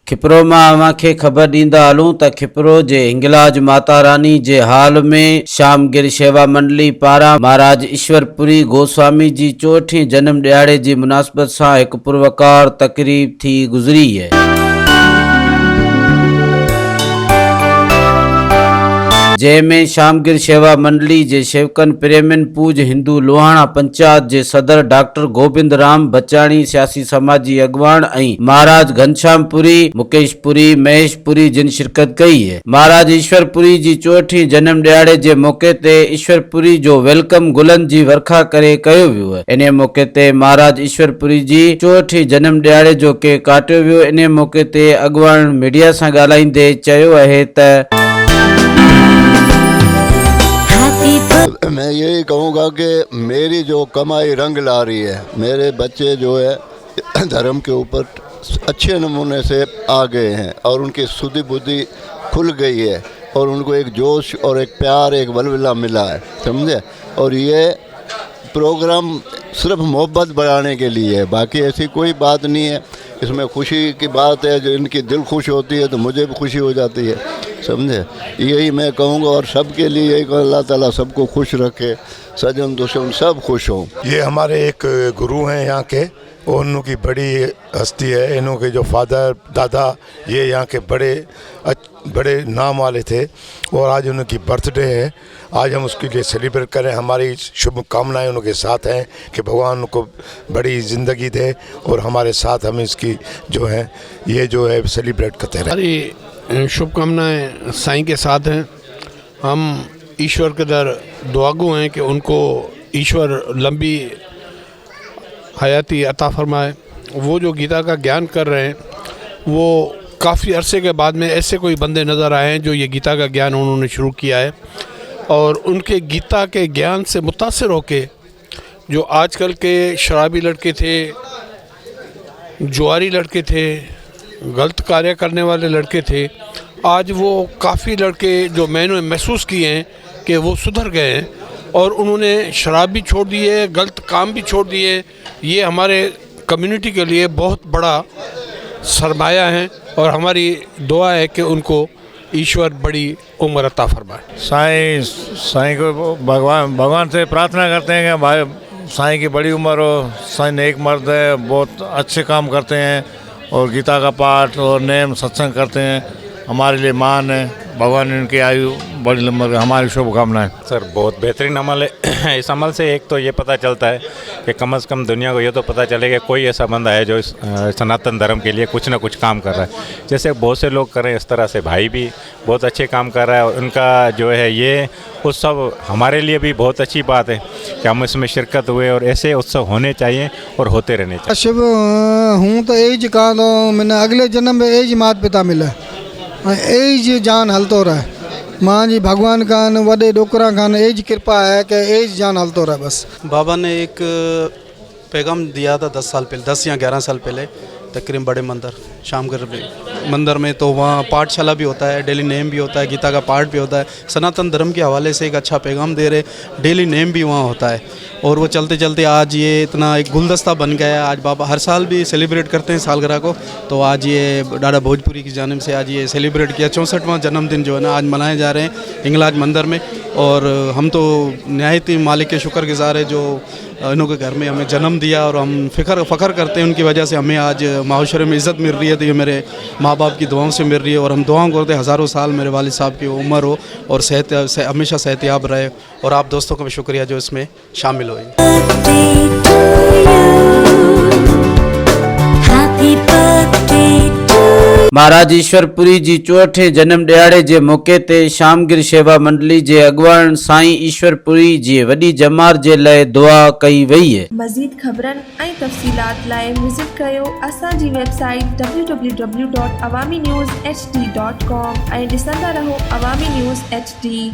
खिपरो मां अव्हांखे ख़बर ॾींदा हलूं त खिपरो जे हिंगलाज माता रानी जे हाल में शामगिर शेवा मंडली पारां महाराज ईश्वरपुरी गोस्वामी जी 64हीं जन्म ॾियारे जी मुनासिबत सां हिकु पुरवकार तक़रीब थी गुज़री है। जंहिंमें शामगिर शेवा मंडली जे शेवकन प्रेमिन पूज हिंदू लोहाणा पंचायत जे सदर डॉक्टर गोविंद राम बचाणी, सियासी समाजी अगवान ऐं महाराज घनश्यामपुरी, मुकेशपुरी, महेशपुरी जिन शिरकत कई है। महाराज ईश्वरपुरी जी 64हीं जन्म ॾियारे जे मौके ते ईश्वरपुरी जो वेलकम गुलनि जी वर्खा करे कयो वियो है। इन मौके ते महाराज ईश्वरपुरी जी 64हीं जन्म ॾियारे जो केक काटियो वियो। इन मौके ते अगवान मीडिया सां ॻाल्हाईंदे चयो आहे त मैं यही कहूँगा कि मेरी जो कमाई रंग ला रही है, मेरे बच्चे जो है धर्म के ऊपर अच्छे नमूने से आ गए हैं और उनकी सुधि बुद्धि खुल गई है और उनको एक जोश और एक प्यार, एक वलवला मिला है, समझे। और ये प्रोग्राम सिर्फ मोहब्बत बढ़ाने के लिए है, बाकी ऐसी कोई बात नहीं है। इसमें खुशी की बात है, जो इनकी दिल खुश होती है तो मुझे भी खुशी हो जाती है, समझे। यही मैं कहूँगा और सबके लिए यही अल्लाह ताला सबको खुश रखे, सजन दुश्मन सब खुश हों। ये हमारे एक गुरु हैं यहाँ के, और उनकी बड़ी हस्ती है। इन्हों के जो फादर दादा ये यहाँ के बड़े नाम वाले थे और आज उनकी बर्थडे है। आज हम उसके लिए सेलिब्रेट करें। हमारी शुभकामनाएं उनके साथ हैं कि भगवान उनको बड़ी ज़िंदगी दे और हमारे साथ हम इसकी जो है ये जो है सेलिब्रेट करते रहें। हमारी शुभकामनाएं साईं के साथ हैं। हम ईश्वर के दर दुआगो हैं कि उनको ईश्वर लंबी हयाती अता फरमाए। वो जो गीता का ज्ञान कर रहे हैं, वो काफ़ी अरसे के बाद में ऐसे कोई बंदे नज़र आए हैं जो ये गीता का ज्ञान उन्होंने शुरू किया है और उनके गीता के ज्ञान से मुतासिर होके जो आजकल के शराबी लड़के थे, जुआरी लड़के थे, गलत कार्य करने वाले लड़के थे, आज वो काफ़ी लड़के जो मैंने महसूस किए हैं कि वो सुधर गए हैं और उन्होंने शराब भी छोड़ दी है, गलत काम भी छोड़ दिए। ये हमारे कम्युनिटी के लिए बहुत बड़ा सरमाया है और हमारी दुआ है कि उनको ईश्वर बड़ी उम्र अता फरमाए। साईं को भगवान से प्रार्थना करते हैं कि भाई साईं की बड़ी उम्र हो। साईं नेक मर्द है, बहुत अच्छे काम करते हैं और गीता का पाठ और नेम सत्संग करते हैं। हमारे लिए मान है, भगवान इनकी आयु बड़ी लंबी, हमारी शुभकामनाएं। सर बहुत बेहतरीन अमल है। इस अमल से एक तो ये पता चलता है कि कम से कम दुनिया को ये तो पता चले कि कोई ऐसा बंदा है जो इस सनातन धर्म के लिए कुछ ना कुछ काम कर रहा है। जैसे बहुत से लोग कर रहे हैं, इस तरह से भाई भी बहुत अच्छे काम कर रहा है और उनका जो है ये उत्सव हमारे लिए भी बहुत अच्छी बात है कि हम इसमें शिरकत हुए और ऐसे उत्सव होने चाहिए और होते रहने चाहिए। शिव हूँ तो एज का मैंने अगले जन्म में एज माता पिता मिले, एज जान हलतो रहे। माँ जी भगवान खान वॾे डोकरा खान एज कृपा है कि एज जान हलतो रहे बस। बाबा ने एक पैगाम दिया था 10 साल पहले, 10 या 11 साल पहले तकरीबन बड़े मंदिर शामगिर मंदिर में, तो वहाँ पाठशाला भी होता है, डेली नेम भी होता है, गीता का पाठ भी होता है। सनातन धर्म के हवाले से एक अच्छा पैगाम दे रहे, डेली नेम भी वहाँ होता है और वो चलते चलते आज ये इतना एक गुलदस्ता बन गया है। आज बाबा हर साल भी सेलिब्रेट करते हैं सालगिरह को, तो आज ये डाडा भोजपुरी की जानिब से आज ये सेलिब्रेट किया। 64वां जन्मदिन जो है ना आज मनाए जा रहे हैं हिंगलाज मंदिर में और हम तो नहायत ही मालिक के शुक्रगुजार है जो इन्हों के घर में हमें जन्म दिया और हम फ़ख्र करते हैं उनकी वजह से हमें आज माशरे में इज़्ज़त मिल रही है। तो ये मेरे माँ बाप की दुआओं से मिल रही है और हम दुआओं करते हैं हज़ारों साल मेरे वालिद साहब की उम्र हो और हमेशा सेहतयाब रहे। और आप दोस्तों का भी शुक्रिया जो इसमें शामिल हुए। महाराज ईश्वरपुरी जी 64 जन्म ॾियारे जे मौके ते शामगिर शेवा मंडली जे अगवान साईं ईश्वरपुरी जी वॾी जमात जे लाइ दुआ कई वई है। मज़ीद ख़बरनि ऐं तफ़सीलात लाइ विज़िट कयो असांजी वेबसाइट www.awamiNewsHD.com ऐं ॾिसंदा रहो अवामी न्यूज़ HD।